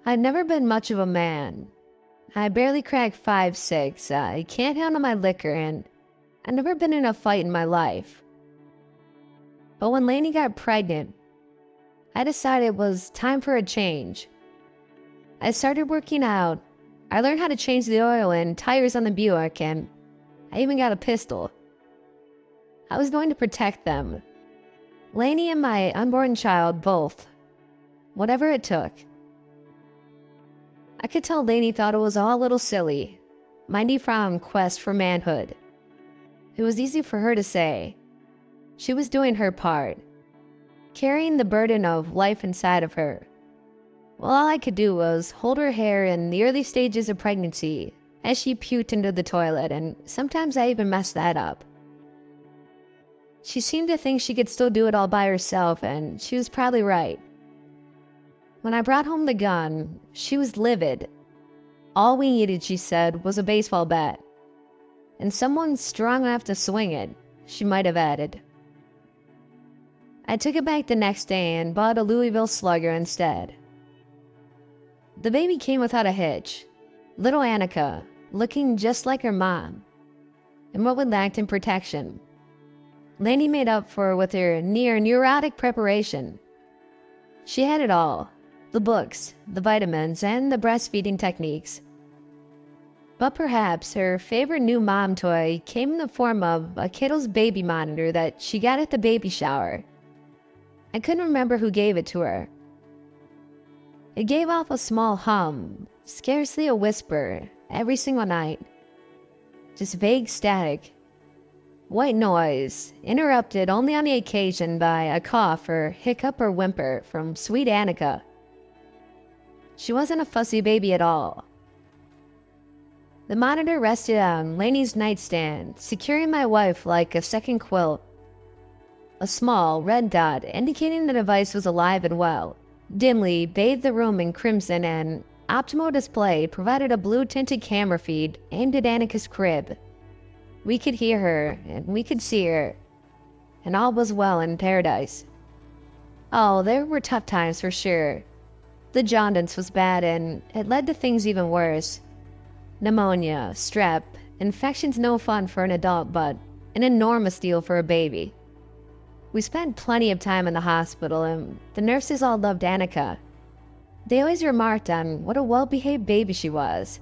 I'd never been much of a man. I barely cracked 5'6". I can't handle my liquor, and I've never been in a fight in my life. But when Lainey got pregnant, I decided it was time for a change. I started working out. I learned how to change the oil and tires on the Buick, and I even got a pistol. I was going to protect them. Lainey and my unborn child both. Whatever it took. I could tell Lainey thought it was all a little silly, my newfound quest for manhood. It was easy for her to say. She was doing her part, carrying the burden of life inside of her. Well, all I could do was hold her hair in the early stages of pregnancy as she puked into the toilet, and sometimes I even messed that up. She seemed to think she could still do it all by herself, and she was probably right. When I brought home the gun, she was livid. All we needed, she said, was a baseball bat. And someone strong enough to swing it, she might have added. I took it back the next day and bought a Louisville Slugger instead. The baby came without a hitch. Little Annika, looking just like her mom. And what we lacked in protection, Lainey made up for with her near neurotic preparation. She had it all. The books, the vitamins, and the breastfeeding techniques. But perhaps her favorite new mom toy came in the form of a kiddo's baby monitor that she got at the baby shower. I couldn't remember who gave it to her. It gave off a small hum, scarcely a whisper, every single night. Just vague static. White noise, interrupted only on the occasion by a cough or hiccup or whimper from sweet Annika. She wasn't a fussy baby at all. The monitor rested on Lainey's nightstand, securing my wife like a second quilt. A small red dot indicating the device was alive and well dimly bathed the room in crimson, and Optimo display provided a blue-tinted camera feed aimed at Annika's crib. We could hear her, and we could see her, and all was well in paradise. Oh, there were tough times for sure. The jaundice was bad, and it led to things even worse. Pneumonia, strep, infections no fun for an adult, but an enormous deal for a baby. We spent plenty of time in the hospital, and the nurses all loved Annika. They always remarked on what a well-behaved baby she was.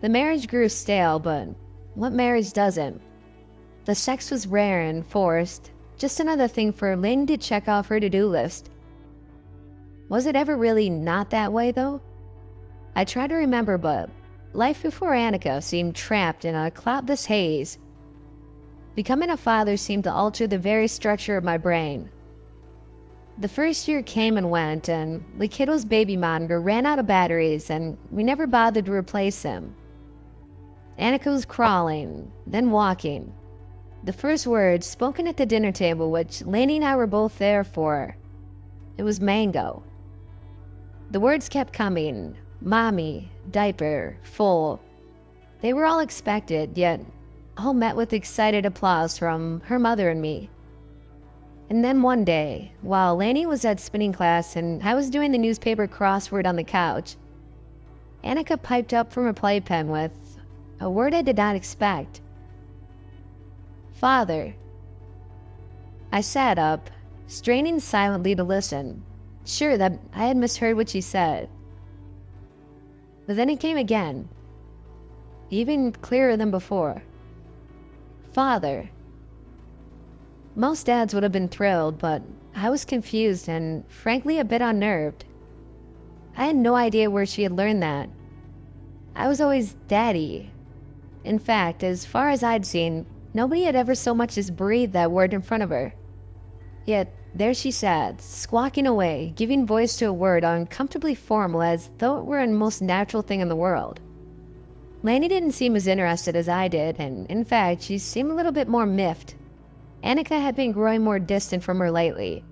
The marriage grew stale, but what marriage doesn't? The sex was rare and forced, just another thing for Lainey to check off her to-do list. Was it ever really not that way, though? I tried to remember, but life before Annika seemed trapped in a cloudless haze. Becoming a father seemed to alter the very structure of my brain. The first year came and went, and the kiddo's baby monitor ran out of batteries, and we never bothered to replace them. Annika was crawling, then walking. The first words spoken at the dinner table, which Lainey and I were both there for, it was mango. The words kept coming: mommy, diaper, full. They were all expected, yet all met with excited applause from her mother and me. And then one day, while Lainey was at spinning class and I was doing the newspaper crossword on the couch, Annika piped up from her playpen with a word I did not expect. Father. I sat up, straining silently to listen, sure that I had misheard what she said. But then it came again, even clearer than before. Father. Most dads would have been thrilled, but I was confused and frankly a bit unnerved. I had no idea where she had learned that. I was always daddy. In fact, as far as I'd seen, nobody had ever so much as breathed that word in front of her. Yet there she sat, squawking away, giving voice to a word uncomfortably formal as though it were the most natural thing in the world. Lainey didn't seem as interested as I did, and in fact, she seemed a little bit more miffed. Annika had been growing more distant from her lately.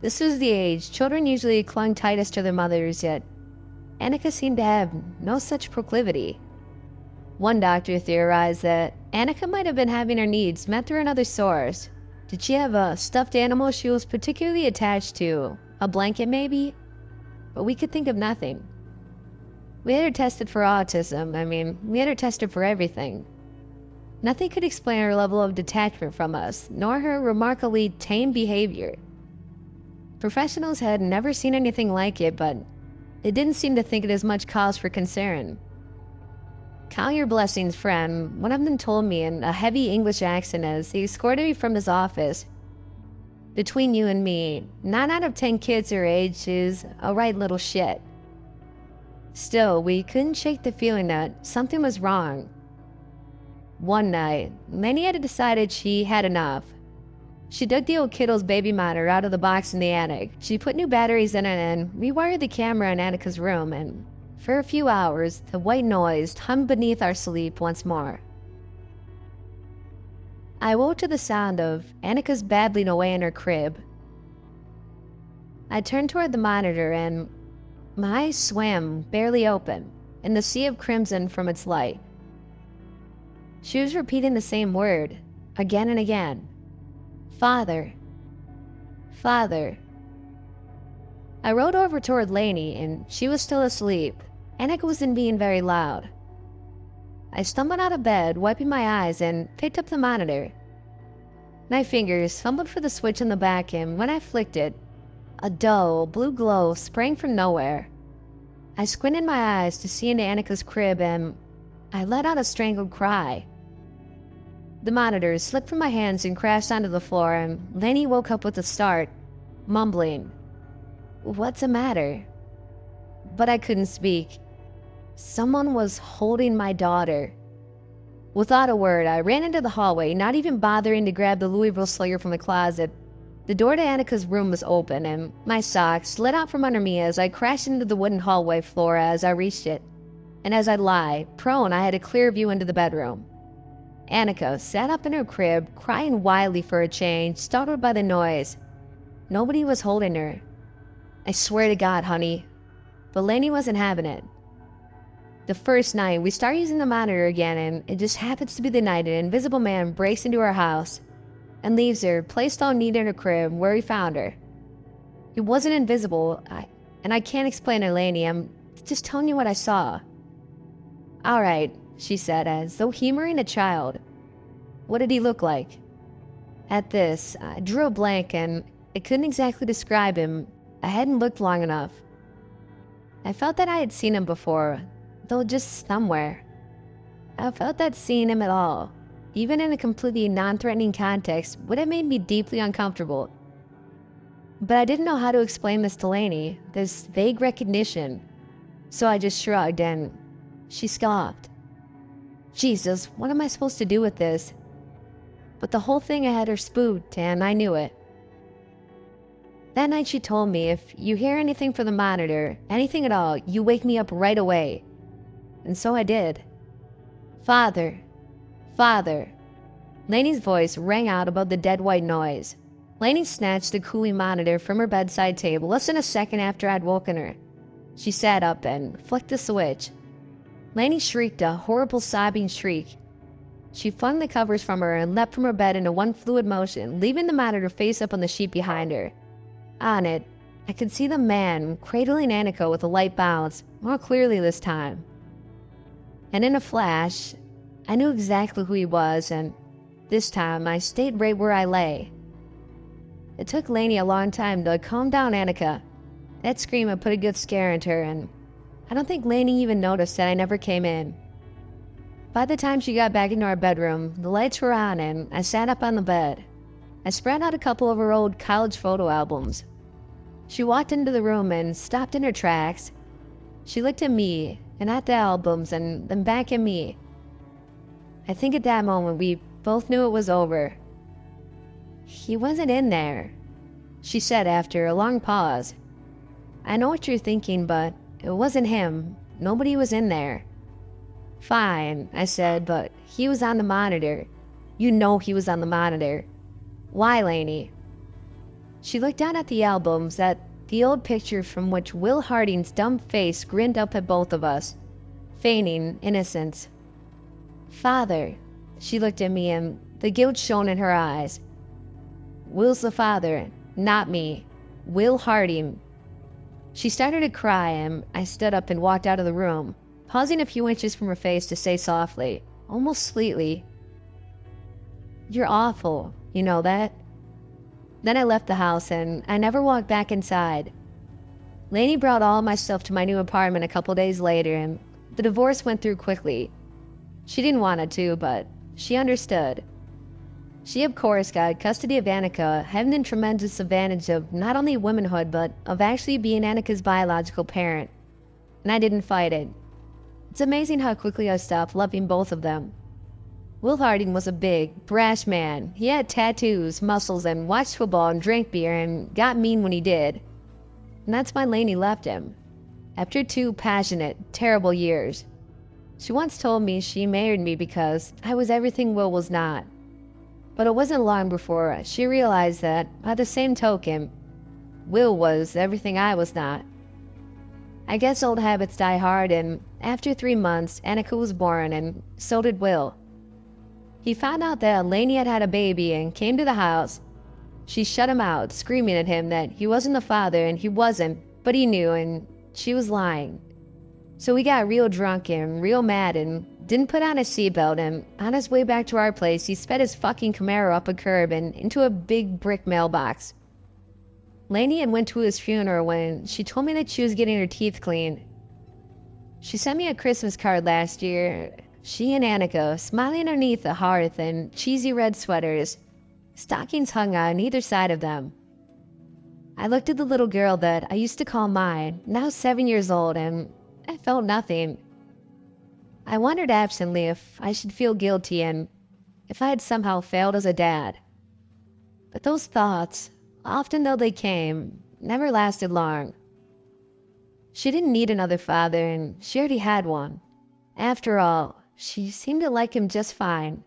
This was the age children usually clung tightest to their mothers, yet Annika seemed to have no such proclivity. One doctor theorized that Annika might have been having her needs met through another source. Did she have a stuffed animal she was particularly attached to? A blanket, maybe? but we could think of nothing. We had her tested for autism. We had her tested for everything. Nothing could explain her level of detachment from us, nor her remarkably tame behavior. Professionals had never seen anything like it, but they didn't seem to think it as much cause for concern. Count your blessings, friend, one of them told me in a heavy English accent as he escorted me from his office. Between you and me, 9 out of 10 kids her age is a right little shit. Still, we couldn't shake the feeling that something was wrong. One night, Lenny had decided she had enough. She dug the old kiddo's baby monitor out of the box in the attic. She put new batteries in it and rewired the camera in Annika's room, and for a few hours, the white noise hummed beneath our sleep once more. I woke to the sound of Annika's babbling away in her crib. I turned toward the monitor and my eyes swam barely open in the sea of crimson from its light. She was repeating the same word again and again. Father. Father. I rode over toward Lainey and she was still asleep. Annika wasn't being very loud. I stumbled out of bed, wiping my eyes, and picked up the monitor. My fingers fumbled for the switch on the back, and when I flicked it, a dull blue glow sprang from nowhere. I squinted my eyes to see into Annika's crib, and I let out a strangled cry. The monitor slipped from my hands and crashed onto the floor, and Lainey woke up with a start, mumbling, "What's the matter?" But I couldn't speak. Someone was holding my daughter. Without a word, I ran into the hallway, not even bothering to grab the Louisville Slugger from the closet. The door to Annika's room was open, and my socks slid out from under me as I crashed into the wooden hallway floor as I reached it. And as I lay prone, I had a clear view into the bedroom. Annika sat up in her crib, crying wildly for a change, startled by the noise. Nobody was holding her. I swear to God, honey. But Lainey wasn't having it. The first night, we start using the monitor again, and it just happens to be the night an invisible man breaks into our house and leaves her placed all neat in her crib where he found her. He wasn't invisible, and I can't explain it, Lainey. I'm just telling you what I saw. All right, she said, as though humoring a child. What did he look like? At this, I drew a blank, and I couldn't exactly describe him. I hadn't looked long enough. I felt that I had seen him before, though just somewhere. I felt that seeing him at all, even in a completely non-threatening context, would have made me deeply uncomfortable. But I didn't know how to explain this to Lainey, this vague recognition. So I just shrugged, and she scoffed. Jesus, what am I supposed to do with this? But the whole thing had her spooked, and I knew it. That night she told me, if you hear anything from the monitor, anything at all, you wake me up right away. And so I did. Father. Father. Lainey's voice rang out above the dead white noise. Lainey snatched the cooling monitor from her bedside table less than a second after I'd woken her. She sat up and flicked the switch. Lainey shrieked a horrible sobbing shriek. She flung the covers from her and leapt from her bed into one fluid motion, leaving the monitor face up on the sheet behind her. On it, I could see the man cradling Annika with a light bounce, more clearly this time. And in a flash, I knew exactly who he was, and this time I stayed right where I lay. It took Lainey a long time to calm down Annika. That scream had put a good scare into her, and I don't think Lainey even noticed that I never came in. By the time she got back into our bedroom, the lights were on, and I sat up on the bed. I spread out a couple of her old college photo albums. She walked into the room and stopped in her tracks. She looked at me, and at the albums, and then back at me. I think at that moment we both knew it was over. He wasn't in there, she said after a long pause. I know what you're thinking, but it wasn't him. Nobody was in there. Fine, I said, but he was on the monitor. You know he was on the monitor. Why, Lainey? She looked down at the albums, at the old picture from which Will Harding's dumb face grinned up at both of us, feigning innocence. Father, she looked at me, and the guilt shone in her eyes. Will's the father, not me. Will Harding. She started to cry, and I stood up and walked out of the room, pausing a few inches from her face to say softly, almost sweetly, "You're awful, you know that?" Then I left the house, and I never walked back inside. Lainey brought all my stuff to my new apartment a couple days later, and the divorce went through quickly. She didn't want it to, but she understood. She, of course, got custody of Annika, having the tremendous advantage of not only womanhood, but of actually being Annika's biological parent. And I didn't fight it. It's amazing how quickly I stopped loving both of them. Will Harding was a big, brash man. He had tattoos, muscles, and watched football and drank beer and got mean when he did. And that's why Lainey left him. After 2 passionate, terrible years. She once told me she married me because I was everything Will was not. But it wasn't long before she realized that, by the same token, Will was everything I was not. I guess old habits die hard, and after 3 months, Annika was born, and so did Will. He found out that Lainey had had a baby and came to the house. She shut him out, screaming at him that he wasn't the father, and he wasn't, but he knew, and she was lying. So he got real drunk and real mad and didn't put on his seatbelt, and on his way back to our place, he sped his fucking Camaro up a curb and into a big brick mailbox. Lainey had went to his funeral when she told me that she was getting her teeth cleaned. She sent me a Christmas card last year, she and Annika smiling underneath the hearth in cheesy red sweaters, stockings hung on either side of them. I looked at the little girl that I used to call mine, now 7 years old, and I felt nothing. I wondered absently if I should feel guilty and if I had somehow failed as a dad. But those thoughts, often though they came, never lasted long. She didn't need another father, and she already had one. After all, she seemed to like him just fine.